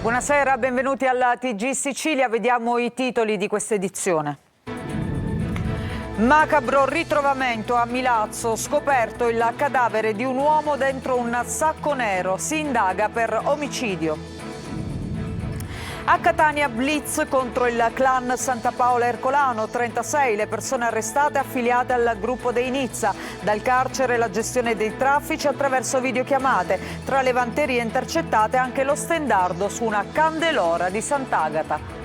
Buonasera, benvenuti alla TG Sicilia. Vediamo i titoli di questa edizione. Macabro ritrovamento a Milazzo, scoperto il cadavere di un uomo dentro un sacco nero, si indaga per omicidio. A Catania blitz contro il clan Santa Paola Ercolano, 36 le persone arrestate affiliate al gruppo dei Nizza. Dal carcere la gestione dei traffici attraverso videochiamate. Tra le vanterie intercettate anche lo stendardo su una candelora di Sant'Agata.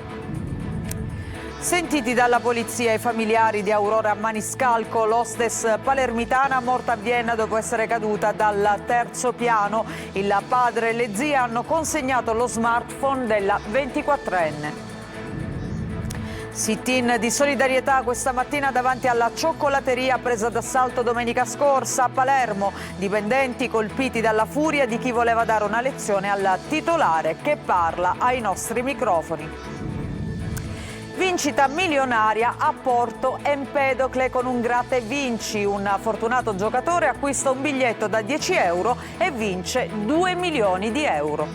Sentiti dalla polizia i familiari di Aurora Maniscalco, l'hostess palermitana morta a Vienna dopo essere caduta dal terzo piano. Il padre e le zie hanno consegnato lo smartphone della 24enne. Sit-in di solidarietà questa mattina davanti alla cioccolateria presa d'assalto domenica scorsa a Palermo. Dipendenti colpiti dalla furia di chi voleva dare una lezione al titolare che parla ai nostri microfoni. Vincita milionaria a Porto Empedocle con un gratta e vinci. Un fortunato giocatore acquista un biglietto da 10 euro e vince 2 milioni di euro.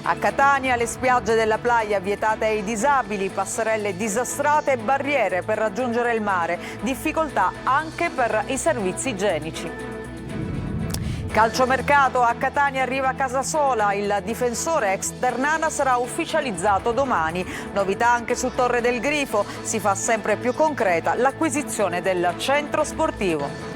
A Catania le spiagge della playa vietate ai disabili, passerelle disastrate e barriere per raggiungere il mare. Difficoltà anche per i servizi igienici. Calciomercato, a Catania arriva Casasola, il difensore ex Ternana sarà ufficializzato domani. Novità anche su Torre del Grifo, si fa sempre più concreta l'acquisizione del centro sportivo.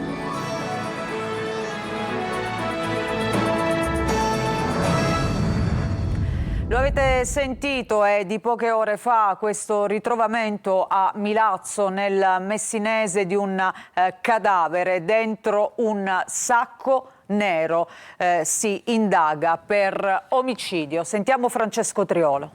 Lo avete sentito, è di poche ore fa questo ritrovamento a Milazzo nel Messinese di un cadavere dentro un sacco nero. Si indaga per omicidio. Sentiamo Francesco Triolo.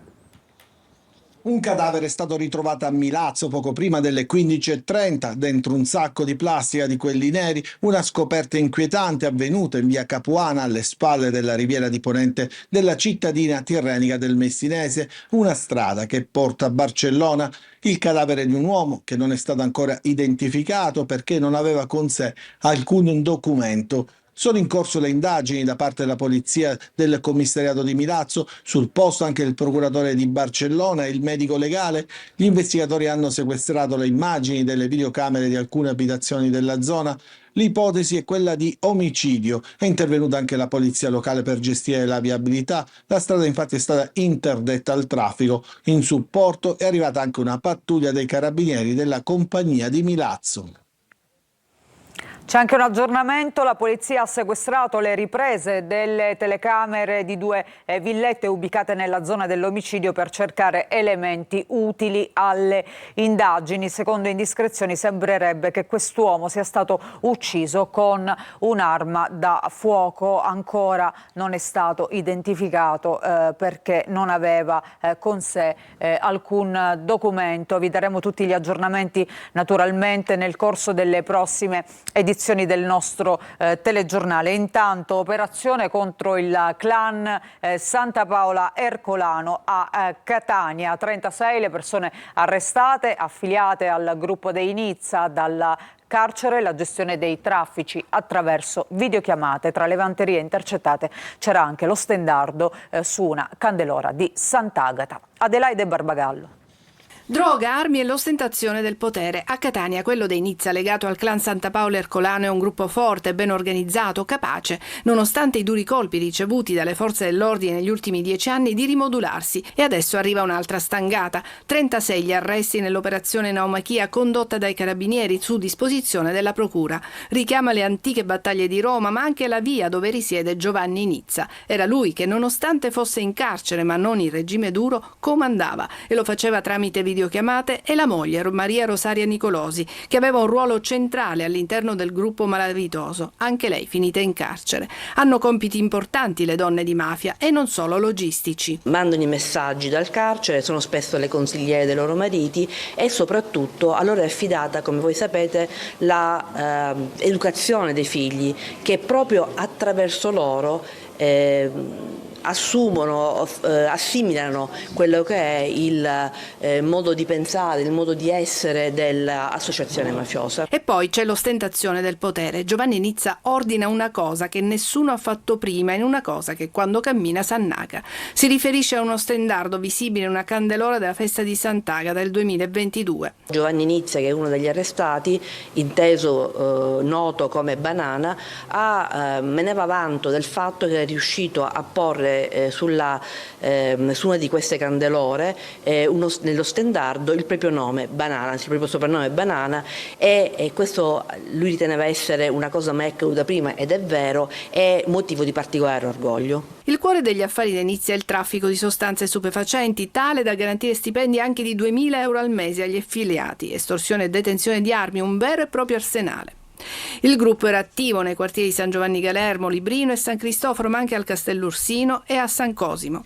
Un cadavere è stato ritrovato a Milazzo poco prima delle 15:30 dentro un sacco di plastica di quelli neri, una scoperta inquietante avvenuta in via Capuana alle spalle della riviera di ponente della cittadina tirrenica del Messinese, una strada che porta a Barcellona. Il cadavere di un uomo che non è stato ancora identificato perché non aveva con sé alcun documento. Sono in corso le indagini da parte della polizia del commissariato di Milazzo, sul posto anche il procuratore di Barcellona e il medico legale. Gli investigatori hanno sequestrato le immagini delle videocamere di alcune abitazioni della zona. L'ipotesi è quella di omicidio. È intervenuta anche la polizia locale per gestire la viabilità. La strada infatti è stata interdetta al traffico. In supporto è arrivata anche una pattuglia dei carabinieri della compagnia di Milazzo. C'è anche un aggiornamento, la polizia ha sequestrato le riprese delle telecamere di due villette ubicate nella zona dell'omicidio per cercare elementi utili alle indagini. Secondo indiscrezioni sembrerebbe che quest'uomo sia stato ucciso con un'arma da fuoco, ancora non è stato identificato perché non aveva con sé alcun documento. Vi daremo tutti gli aggiornamenti naturalmente nel corso delle prossime edizioni del nostro telegiornale. Intanto operazione contro il clan Santa Paola Ercolano a Catania, 36 le persone arrestate affiliate al gruppo dei Nizza. Dalla carcere la gestione dei traffici attraverso videochiamate. Tra le vanterie intercettate c'era anche lo stendardo su una candelora di Sant'Agata. Adelaide Barbagallo. Droga, armi e l'ostentazione del potere. A Catania quello dei Nizza, legato al clan Santa Paola Ercolano, è un gruppo forte, ben organizzato, capace, nonostante i duri colpi ricevuti dalle forze dell'ordine negli ultimi 10 anni, di rimodularsi. E adesso arriva un'altra stangata. 36 gli arresti nell'operazione Naumachia condotta dai carabinieri su disposizione della procura. Richiama le antiche battaglie di Roma, ma anche la via dove risiede Giovanni Nizza. Era lui che, nonostante fosse in carcere ma non in regime duro, comandava e lo faceva tramite videochiamate, e la moglie Maria Rosaria Nicolosi, che aveva un ruolo centrale all'interno del gruppo malavitoso, anche lei finita in carcere. Hanno compiti importanti le donne di mafia e non solo logistici. Mandano i messaggi dal carcere, sono spesso le consigliere dei loro mariti e soprattutto a loro è affidata, come voi sapete, l'educazione dei figli, che proprio attraverso loro assimilano quello che è il modo di pensare, il modo di essere dell'associazione mafiosa. E poi c'è l'ostentazione del potere. Giovanni Nizza ordina una cosa che nessuno ha fatto prima in una cosa che quando cammina s'annaca. Si riferisce a uno stendardo visibile in una candelora della festa di Sant'Agata del 2022. Giovanni Nizza, che è uno degli arrestati, inteso noto come Banana, menava vanto del fatto che è riuscito a porre su una di queste candelore nello stendardo il proprio nome, Banana, anzi il proprio soprannome Banana, e questo lui riteneva essere una cosa mai accaduta prima, ed è vero, è motivo di particolare orgoglio. Il cuore degli affari di Nizza è il traffico di sostanze stupefacenti, tale da garantire stipendi anche di 2.000 euro al mese agli affiliati, estorsione e detenzione di armi, un vero e proprio arsenale. Il gruppo era attivo nei quartieri di San Giovanni Galermo, Librino e San Cristoforo, ma anche al Castellursino e a San Cosimo.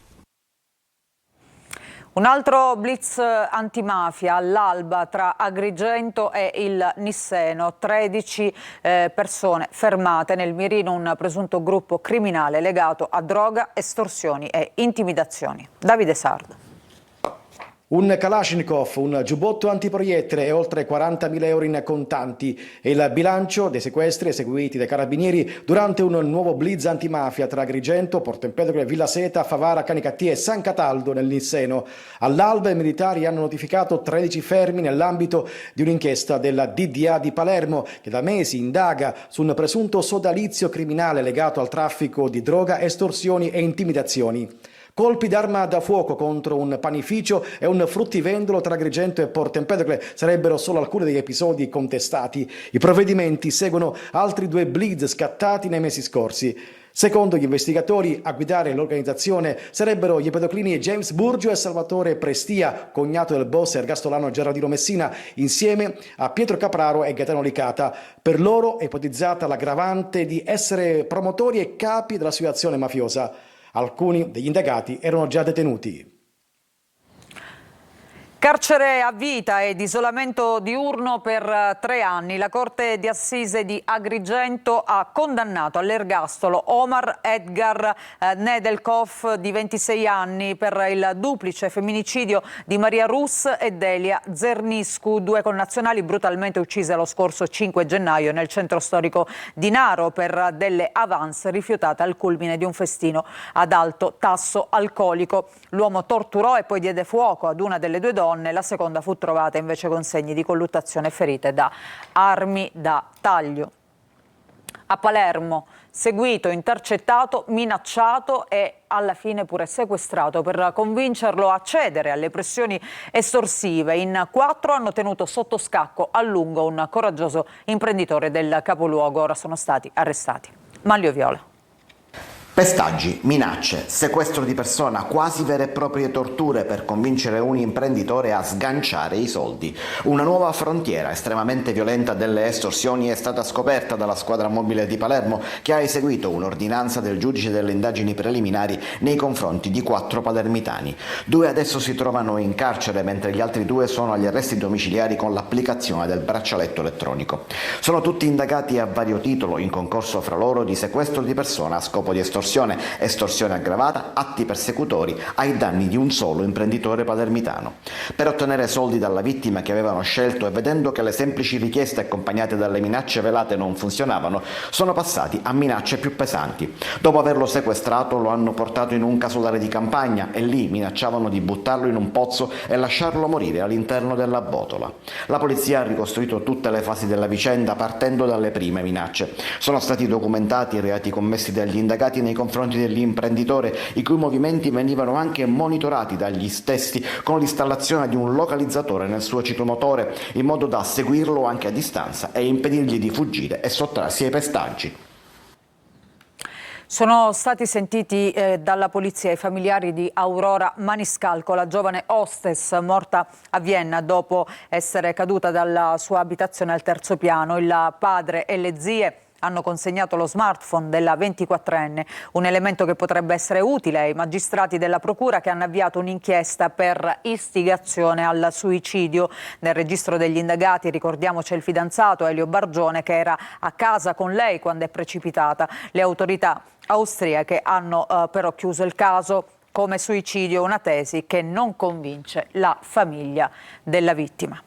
Un altro blitz antimafia all'alba tra Agrigento e il Nisseno, 13 persone fermate nel mirino un presunto gruppo criminale legato a droga, estorsioni e intimidazioni. Davide Sardo. Un Kalashnikov, un giubbotto antiproiettile e oltre 40.000 euro in contanti è il bilancio dei sequestri eseguiti dai carabinieri durante un nuovo blitz antimafia tra Agrigento, Porto Empedocle, Villa Seta, Favara, Canicattì e San Cataldo nel Nisseno. All'alba i militari hanno notificato 13 fermi nell'ambito di un'inchiesta della DDA di Palermo che da mesi indaga su un presunto sodalizio criminale legato al traffico di droga, estorsioni e intimidazioni. Colpi d'arma da fuoco contro un panificio e un fruttivendolo tra Agrigento e Porto Empedocle sarebbero solo alcuni degli episodi contestati. I provvedimenti seguono altri 2 blitz scattati nei mesi scorsi. Secondo gli investigatori, a guidare l'organizzazione sarebbero gli empedoclini James Burgio e Salvatore Prestia, cognato del boss ergastolano Gerardino Messina, insieme a Pietro Capraro e Gaetano Licata. Per loro è ipotizzata l'aggravante di essere promotori e capi della situazione mafiosa. Alcuni degli indagati erano già detenuti. Carcere a vita ed isolamento diurno per 3 anni. La Corte di Assise di Agrigento ha condannato all'ergastolo Omar Edgar Nedelkov di 26 anni per il duplice femminicidio di Maria Rus e Delia Zerniscu, 2 connazionali brutalmente uccise lo scorso 5 gennaio nel centro storico di Naro per delle avance rifiutate al culmine di un festino ad alto tasso alcolico. L'uomo torturò e poi diede fuoco ad una delle 2 donne. La seconda fu trovata invece con segni di colluttazione e ferite da armi da taglio. A Palermo, seguito, intercettato, minacciato e alla fine pure sequestrato per convincerlo a cedere alle pressioni estorsive. In 4 hanno tenuto sotto scacco a lungo un coraggioso imprenditore del capoluogo. Ora sono stati arrestati. Manlio Viola. Pestaggi, minacce, sequestro di persona, quasi vere e proprie torture per convincere un imprenditore a sganciare i soldi. Una nuova frontiera estremamente violenta delle estorsioni è stata scoperta dalla squadra mobile di Palermo, che ha eseguito un'ordinanza del giudice delle indagini preliminari nei confronti di 4 palermitani. 2 adesso si trovano in carcere, mentre gli altri 2 sono agli arresti domiciliari con l'applicazione del braccialetto elettronico. Sono tutti indagati a vario titolo in concorso fra loro di sequestro di persona a scopo di estorsione, estorsione aggravata, atti persecutori ai danni di un solo imprenditore palermitano. Per ottenere soldi dalla vittima che avevano scelto e vedendo che le semplici richieste accompagnate dalle minacce velate non funzionavano, sono passati a minacce più pesanti. Dopo averlo sequestrato lo hanno portato in un casolare di campagna e lì minacciavano di buttarlo in un pozzo e lasciarlo morire all'interno della botola. La polizia ha ricostruito tutte le fasi della vicenda partendo dalle prime minacce. Sono stati documentati i reati commessi dagli indagati nei confronti dell'imprenditore, i cui movimenti venivano anche monitorati dagli stessi con l'installazione di un localizzatore nel suo ciclomotore, in modo da seguirlo anche a distanza e impedirgli di fuggire e sottrarsi ai pestaggi. Sono stati sentiti dalla polizia i familiari di Aurora Maniscalco, la giovane hostess morta a Vienna dopo essere caduta dalla sua abitazione al 3° piano. Il padre e le zie hanno consegnato lo smartphone della 24enne, un elemento che potrebbe essere utile ai magistrati della procura che hanno avviato un'inchiesta per istigazione al suicidio. Nel registro degli indagati, ricordiamo, c'è il fidanzato Elio Bargione che era a casa con lei quando è precipitata. Le autorità austriache hanno però chiuso il caso come suicidio, una tesi che non convince la famiglia della vittima.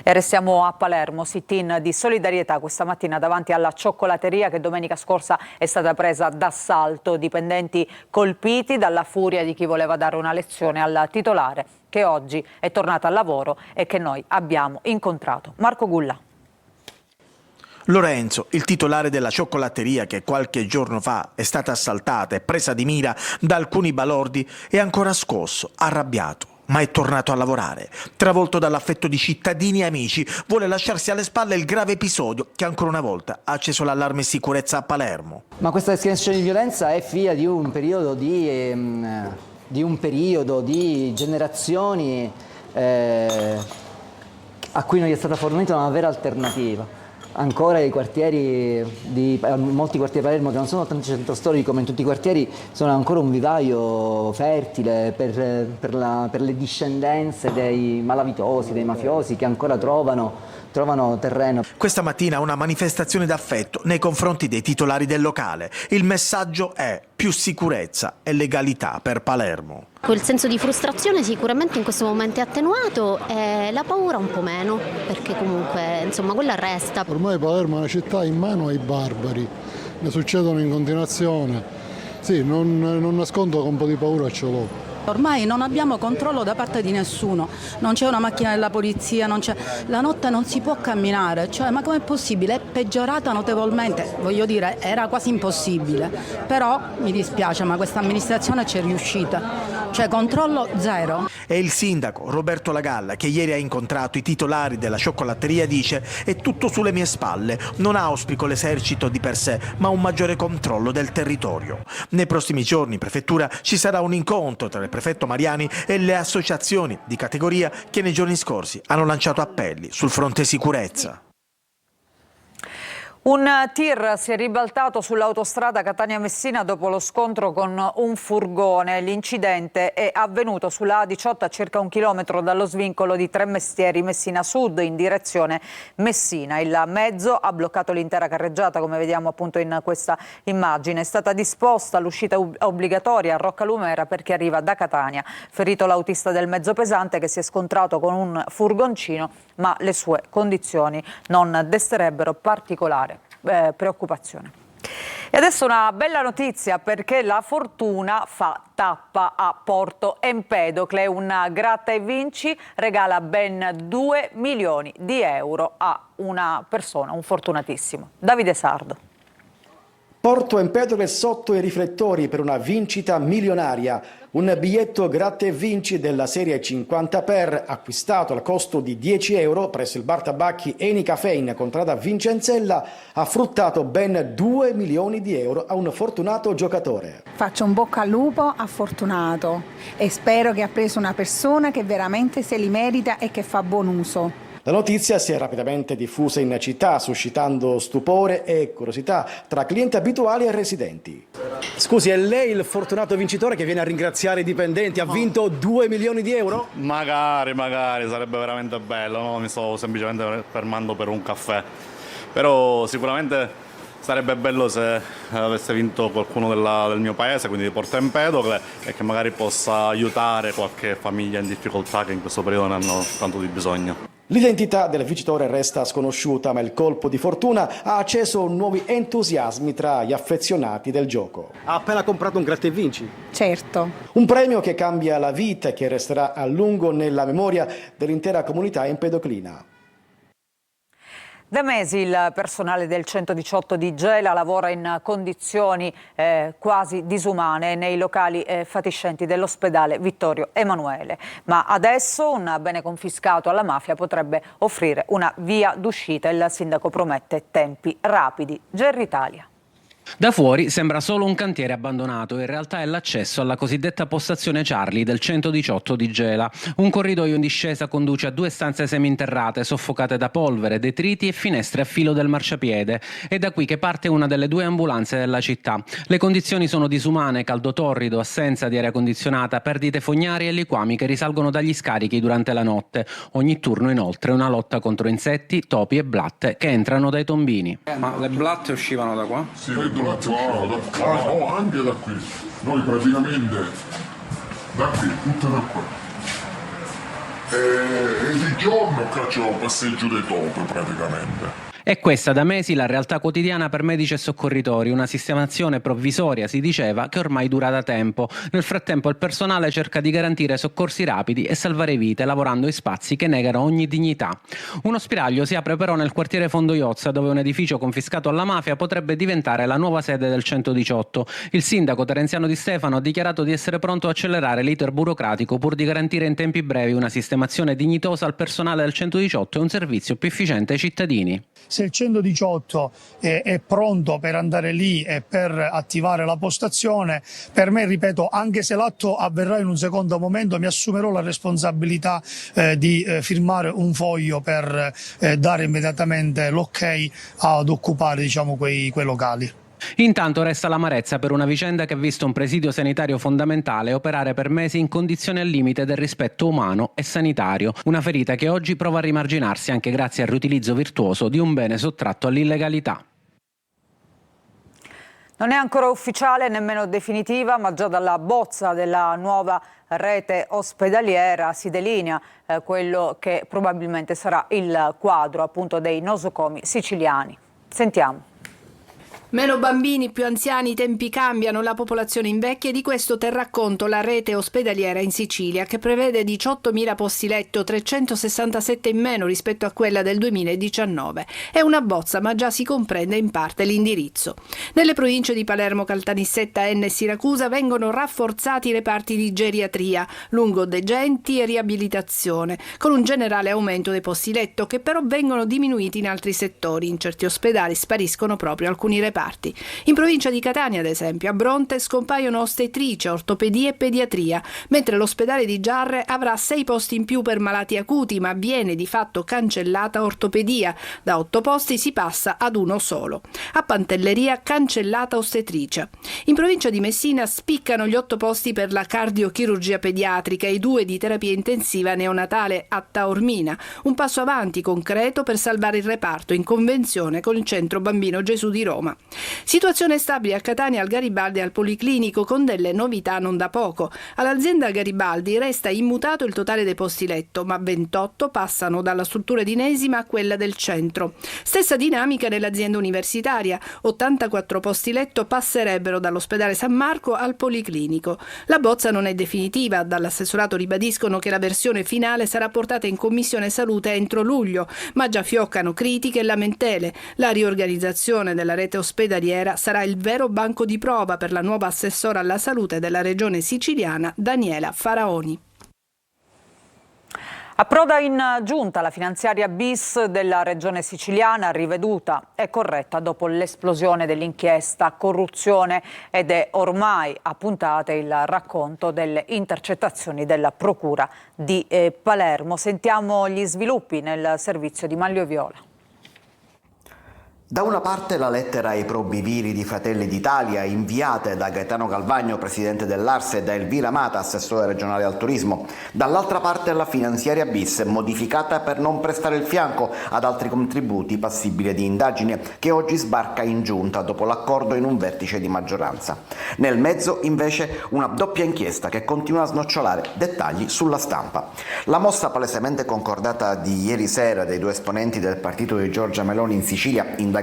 E restiamo a Palermo, sit-in di solidarietà questa mattina davanti alla cioccolateria che domenica scorsa è stata presa d'assalto, dipendenti colpiti dalla furia di chi voleva dare una lezione al titolare che oggi è tornato al lavoro e che noi abbiamo incontrato. Marco Gulla. Lorenzo, il titolare della cioccolateria che qualche giorno fa è stata assaltata e presa di mira da alcuni balordi, è ancora scosso, arrabbiato. Ma è tornato a lavorare. Travolto dall'affetto di cittadini e amici, vuole lasciarsi alle spalle il grave episodio che ancora una volta ha acceso l'allarme sicurezza a Palermo. Ma questa escalation di violenza è figlia di un periodo di generazioni a cui non gli è stata fornita una vera alternativa. Ancora i quartieri, molti quartieri di Palermo che non sono tanto centro storico come in tutti i quartieri, sono ancora un vivaio fertile per le discendenze dei malavitosi, dei mafiosi che ancora trovano terreno. Questa mattina una manifestazione d'affetto nei confronti dei titolari del locale. Il messaggio è più sicurezza e legalità per Palermo. Quel senso di frustrazione sicuramente in questo momento è attenuato e la paura un po' meno, perché comunque insomma quella resta. Ormai Palermo è una città in mano ai barbari, ne succedono in continuazione. Sì, non nascondo che un po' di paura ce l'ho. Ormai non abbiamo controllo da parte di nessuno, non c'è una macchina della polizia, la notte non si può camminare, ma com'è possibile? È peggiorata notevolmente, voglio dire, era quasi impossibile, però mi dispiace ma questa amministrazione ci è riuscita, controllo zero. E il sindaco Roberto Lagalla, che ieri ha incontrato i titolari della cioccolateria, dice: è tutto sulle mie spalle, non auspico l'esercito di per sé, ma un maggiore controllo del territorio. Nei prossimi giorni in prefettura ci sarà un incontro tra il prefetto Mariani e le associazioni di categoria che nei giorni scorsi hanno lanciato appelli sul fronte sicurezza. Un tir si è ribaltato sull'autostrada Catania-Messina dopo lo scontro con un furgone. L'incidente è avvenuto sulla A18 a circa 1 chilometro dallo svincolo di Tremestieri Messina Sud in direzione Messina. Il mezzo ha bloccato l'intera carreggiata, come vediamo appunto in questa immagine. È stata disposta l'uscita obbligatoria a Roccalumera per chi arriva da Catania. Ferito l'autista del mezzo pesante che si è scontrato con un furgoncino, ma le sue condizioni non desterebbero particolare preoccupazione. E adesso una bella notizia, perché la fortuna fa tappa a Porto Empedocle. Una gratta e vinci regala ben 2 milioni di euro a una persona, un fortunatissimo. Davide Sardo. Porto Empedocle sotto i riflettori per una vincita milionaria. Un biglietto gratta e vinci della serie 50 per, acquistato al costo di 10 euro presso il bar tabacchi Eni Caffè in contrada Vincenzella, ha fruttato ben 2 milioni di euro a un fortunato giocatore. Faccio un bocca al lupo a Fortunato e spero che ha preso una persona che veramente se li merita e che fa buon uso. La notizia si è rapidamente diffusa in città, suscitando stupore e curiosità tra clienti abituali e residenti. Scusi, è lei il fortunato vincitore che viene a ringraziare i dipendenti? Ha vinto 2 milioni di euro? Magari, sarebbe veramente bello, no? Mi sto semplicemente fermando per un caffè. Però sicuramente sarebbe bello se avesse vinto qualcuno del mio paese, quindi di Porto Empedocle, e che magari possa aiutare qualche famiglia in difficoltà che in questo periodo ne hanno tanto di bisogno. L'identità del vincitore resta sconosciuta, ma il colpo di fortuna ha acceso nuovi entusiasmi tra gli affezionati del gioco. Ha appena comprato un gratta e vinci? Certo. Un premio che cambia la vita e che resterà a lungo nella memoria dell'intera comunità empedoclina. Da mesi il personale del 118 di Gela lavora in condizioni quasi disumane nei locali fatiscenti dell'ospedale Vittorio Emanuele, ma adesso un bene confiscato alla mafia potrebbe offrire una via d'uscita. Il sindaco promette tempi rapidi. Gerri Italia. Da fuori sembra solo un cantiere abbandonato, in realtà è l'accesso alla cosiddetta postazione Charlie del 118 di Gela. Un corridoio in discesa conduce a 2 stanze seminterrate, soffocate da polvere, detriti e finestre a filo del marciapiede. È da qui che parte una delle 2 ambulanze della città. Le condizioni sono disumane, caldo torrido, assenza di aria condizionata, perdite fognari e liquami che risalgono dagli scarichi durante la notte. Ogni turno inoltre una lotta contro insetti, topi e blatte che entrano dai tombini. Ma le blatte uscivano da qua? Sì, le blatte anche da qui. Noi praticamente da qui, tutte da qua. E di giorno cacciamo passeggio dei topi praticamente. È questa da mesi la realtà quotidiana per medici e soccorritori, una sistemazione provvisoria, si diceva, che ormai dura da tempo. Nel frattempo il personale cerca di garantire soccorsi rapidi e salvare vite, lavorando in spazi che negano ogni dignità. Uno spiraglio si apre però nel quartiere Fondo Iozza, dove un edificio confiscato alla mafia potrebbe diventare la nuova sede del 118. Il sindaco Terenziano Di Stefano ha dichiarato di essere pronto a accelerare l'iter burocratico pur di garantire in tempi brevi una sistemazione dignitosa al personale del 118 e un servizio più efficiente ai cittadini. Se il 118 è pronto per andare lì e per attivare la postazione, per me, ripeto, anche se l'atto avverrà in un secondo momento, mi assumerò la responsabilità di firmare un foglio per dare immediatamente l'ok ad occupare, diciamo, quei locali. Intanto resta l'amarezza per una vicenda che ha visto un presidio sanitario fondamentale operare per mesi in condizioni al limite del rispetto umano e sanitario, una ferita che oggi prova a rimarginarsi anche grazie al riutilizzo virtuoso di un bene sottratto all'illegalità. Non è ancora ufficiale, nemmeno definitiva, ma già dalla bozza della nuova rete ospedaliera si delinea quello che probabilmente sarà il quadro appunto dei nosocomi siciliani. Sentiamo. Meno bambini, più anziani, i tempi cambiano, la popolazione invecchia e di questo terrà conto la rete ospedaliera in Sicilia, che prevede 18.000 posti letto, 367 in meno rispetto a quella del 2019. È una bozza, ma già si comprende in parte l'indirizzo. Nelle province di Palermo, Caltanissetta, Enna e Siracusa vengono rafforzati i reparti di geriatria, lungodegenti e riabilitazione, con un generale aumento dei posti letto che però vengono diminuiti in altri settori. In certi ospedali spariscono proprio alcuni reparti. In provincia di Catania, ad esempio, a Bronte scompaiono ostetricia, ortopedia e pediatria, mentre l'ospedale di Giarre avrà 6 posti in più per malati acuti, ma viene di fatto cancellata ortopedia. Da 8 posti si passa ad 1 solo. A Pantelleria cancellata ostetricia. In provincia di Messina spiccano gli 8 posti per la cardiochirurgia pediatrica e i 2 di terapia intensiva neonatale a Taormina. Un passo avanti concreto per salvare il reparto in convenzione con il Centro Bambino Gesù di Roma. Situazione stabile a Catania, al Garibaldi e al Policlinico, con delle novità non da poco. All'azienda Garibaldi resta immutato il totale dei posti letto, ma 28 passano dalla struttura ennesima a quella del centro. Stessa dinamica nell'azienda universitaria, 84 posti letto passerebbero dall'ospedale San Marco al Policlinico. La bozza non è definitiva, dall'assessorato ribadiscono che la versione finale sarà portata in Commissione Salute entro luglio, ma già fioccano critiche e lamentele. La riorganizzazione della rete ospedaliera sarà il vero banco di prova per la nuova assessora alla salute della regione siciliana, Daniela Faraoni. Approda in giunta la finanziaria bis della regione siciliana, riveduta e corretta dopo l'esplosione dell'inchiesta corruzione, ed è ormai a puntate il racconto delle intercettazioni della Procura di Palermo. Sentiamo gli sviluppi nel servizio di Manlio Viola. Da una parte la lettera ai probi viri di Fratelli d'Italia inviate da Gaetano Galvagno, presidente dell'Ars, e da Elvira Mata, assessore regionale al turismo, dall'altra parte la finanziaria bis modificata per non prestare il fianco ad altri contributi passibili di indagine, che oggi sbarca in giunta dopo l'accordo in un vertice di maggioranza. Nel mezzo invece una doppia inchiesta che continua a snocciolare dettagli sulla stampa. La mossa palesemente concordata di ieri sera dei 2 esponenti del partito di Giorgia Meloni in Sicilia, indagati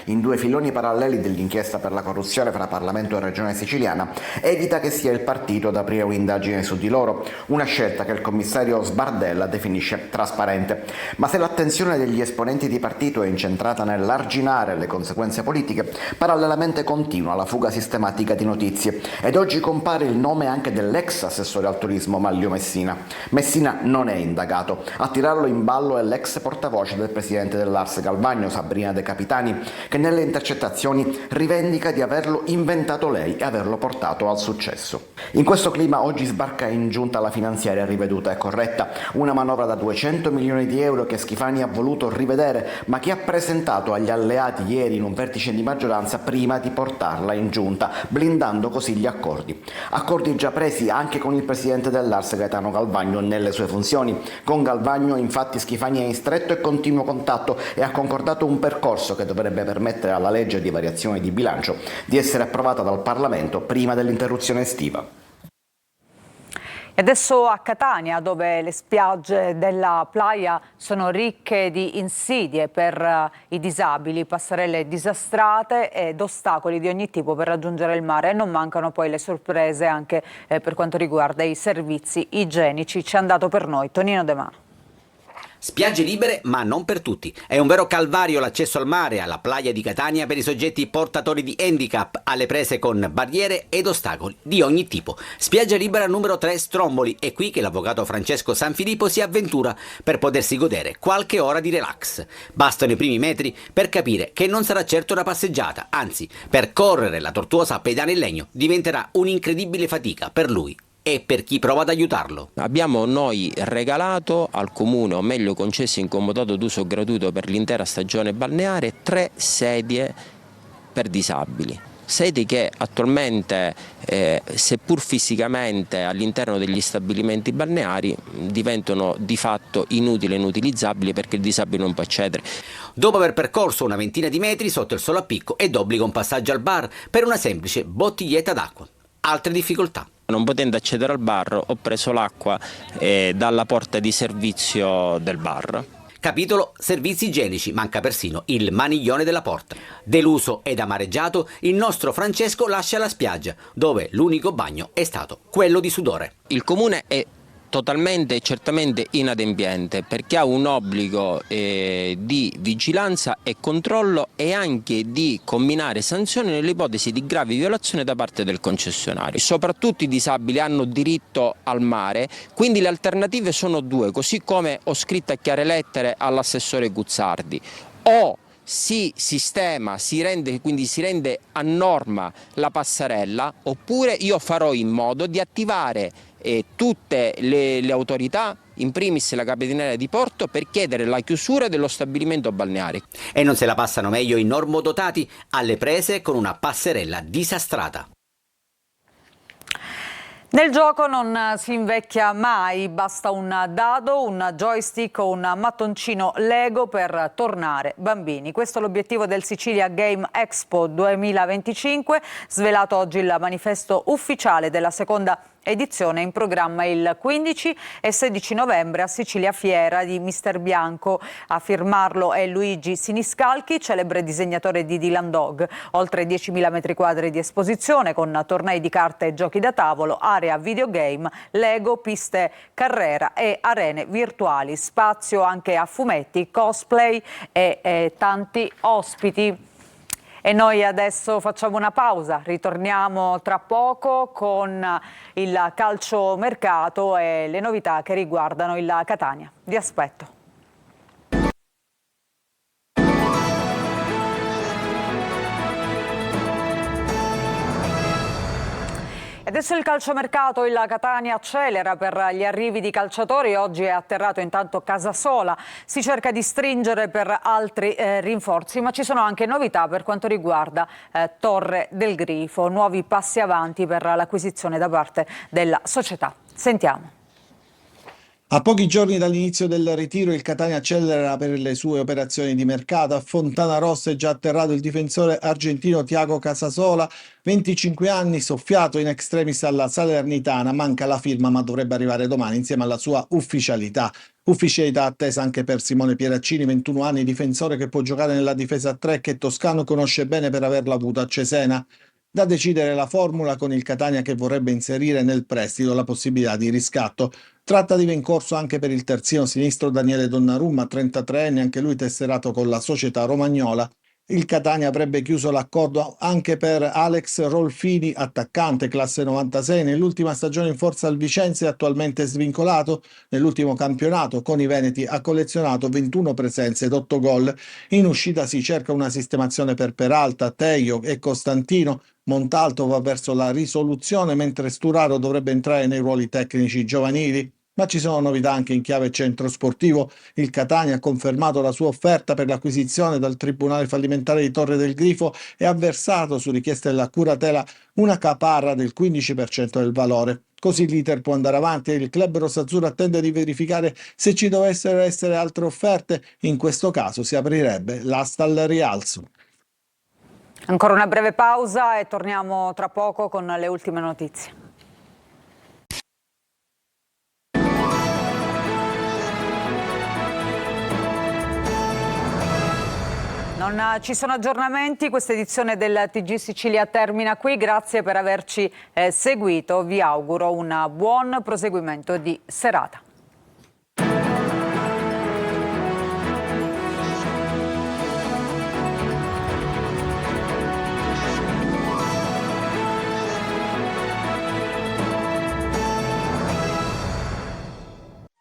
in 2 filoni paralleli dell'inchiesta per la corruzione fra Parlamento e Regione siciliana, evita che sia il partito ad aprire un'indagine su di loro, una scelta che il commissario Sbardella definisce trasparente. Ma se l'attenzione degli esponenti di partito è incentrata nell'arginare le conseguenze politiche, parallelamente continua la fuga sistematica di notizie, ed oggi compare il nome anche dell'ex assessore al turismo Manlio Messina. Messina non è indagato, a tirarlo in ballo è l'ex portavoce del presidente dell'Ars Galvagno, Sabrina De Capitani, Catani, che nelle intercettazioni rivendica di averlo inventato lei e averlo portato al successo. In questo clima oggi sbarca in giunta la finanziaria riveduta e corretta, una manovra da 200 milioni di euro che Schifani ha voluto rivedere, ma che ha presentato agli alleati ieri in un vertice di maggioranza prima di portarla in giunta, blindando così gli accordi. Accordi già presi anche con il presidente dell'Ars Gaetano Galvagno nelle sue funzioni. Con Galvagno infatti Schifani è in stretto e continuo contatto e ha concordato un percorso che dovrebbe permettere alla legge di variazione di bilancio di essere approvata dal Parlamento prima dell'interruzione estiva. E adesso a Catania, dove le spiagge della playa sono ricche di insidie per i disabili, passerelle disastrate ed ostacoli di ogni tipo per raggiungere il mare. E non mancano poi le sorprese anche per quanto riguarda i servizi igienici. Ci è andato per noi Tonino De Mano. Spiagge libere, ma non per tutti. È un vero calvario l'accesso al mare, alla playa di Catania, per i soggetti portatori di handicap, alle prese con barriere ed ostacoli di ogni tipo. Spiaggia libera numero 3 Stromboli, è qui che l'avvocato Francesco Sanfilippo si avventura per potersi godere qualche ora di relax. Bastano i primi metri per capire che non sarà certo una passeggiata, anzi, percorrere la tortuosa pedana in legno diventerà un'incredibile fatica per lui e per chi prova ad aiutarlo. Abbiamo noi regalato al comune, o meglio concesso in comodato d'uso gratuito per l'intera stagione balneare, 3 sedie per disabili. Sedie che attualmente, seppur fisicamente all'interno degli stabilimenti balneari, diventano di fatto inutili e inutilizzabili perché il disabile non può accedere. Dopo aver percorso una ventina di metri sotto il sole a picco è d'obbligo un passaggio al bar per una semplice bottiglietta d'acqua. Altre difficoltà. Non potendo accedere al bar ho preso l'acqua dalla porta di servizio del bar. Capitolo servizi igienici, manca persino il maniglione della porta. Deluso ed amareggiato, il nostro Francesco lascia la spiaggia, dove l'unico bagno è stato quello di sudore. Il comune è totalmente e certamente inadempiente perché ha un obbligo di vigilanza e controllo e anche di comminare sanzioni nell'ipotesi di gravi violazioni da parte del concessionario. Soprattutto i disabili hanno diritto al mare, quindi le alternative sono due, così come ho scritto a chiare lettere all'assessore Guzzardi: o si sistema, si rende a norma la passerella, oppure io farò in modo di attivare tutte le autorità, in primis la Capitaneria di Porto, per chiedere la chiusura dello stabilimento balneare. E non se la passano meglio i normodotati alle prese con una passerella disastrata. Nel gioco non si invecchia mai, basta un dado, un joystick o un mattoncino Lego per tornare bambini. Questo è l'obiettivo del Sicilia Game Expo 2025, svelato oggi il manifesto ufficiale della seconda edizione, in programma il 15 e 16 novembre a Sicilia Fiera di Mister Bianco. A firmarlo è Luigi Siniscalchi, celebre disegnatore di Dylan Dog. Oltre 10.000 metri quadri di esposizione con tornei di carte e giochi da tavolo, area videogame, Lego, piste carrera e arene virtuali. Spazio anche a fumetti, cosplay e tanti ospiti. E noi adesso facciamo una pausa, ritorniamo tra poco con il calciomercato e le novità che riguardano il Catania. Vi aspetto. Adesso il calciomercato, il Catania accelera per gli arrivi di calciatori, oggi è atterrato intanto Casasola, si cerca di stringere per altri rinforzi, ma ci sono anche novità per quanto riguarda Torre del Grifo, nuovi passi avanti per l'acquisizione da parte della società. Sentiamo. A pochi giorni dall'inizio del ritiro il Catania accelera per le sue operazioni di mercato. A Fontanarossa è già atterrato il difensore argentino Thiago Casasola, 25 anni, soffiato in extremis alla Salernitana. Manca la firma ma dovrebbe arrivare domani insieme alla sua ufficialità. Ufficialità attesa anche per Simone Pieraccini, 21 anni, difensore che può giocare nella difesa a 3 che Toscano conosce bene per averlo avuto a Cesena. Da decidere la formula con il Catania che vorrebbe inserire nel prestito la possibilità di riscatto. Trattative in corso anche per il terzino sinistro Daniele Donnarumma, 33enne, anche lui tesserato con la società romagnola. Il Catania avrebbe chiuso l'accordo anche per Alex Rolfini, attaccante classe 96, nell'ultima stagione in forza al Vicenza e attualmente svincolato. Nell'ultimo campionato con i Veneti ha collezionato 21 presenze ed 8 gol. In uscita si cerca una sistemazione per Peralta, Teio e Costantino. Montalto va verso la risoluzione, mentre Sturaro dovrebbe entrare nei ruoli tecnici giovanili. Ma ci sono novità anche in chiave centro sportivo. Il Catania ha confermato la sua offerta per l'acquisizione dal Tribunale fallimentare di Torre del Grifo e ha versato, su richiesta della curatela, una caparra del 15% del valore. Così l'iter può andare avanti e il club rosazzurro attende di verificare se ci dovessero essere altre offerte. In questo caso si aprirebbe l'asta al rialzo. Ancora una breve pausa e torniamo tra poco con le ultime notizie. Non ci sono aggiornamenti, questa edizione del TG Sicilia termina qui, grazie per averci seguito, vi auguro un buon proseguimento di serata.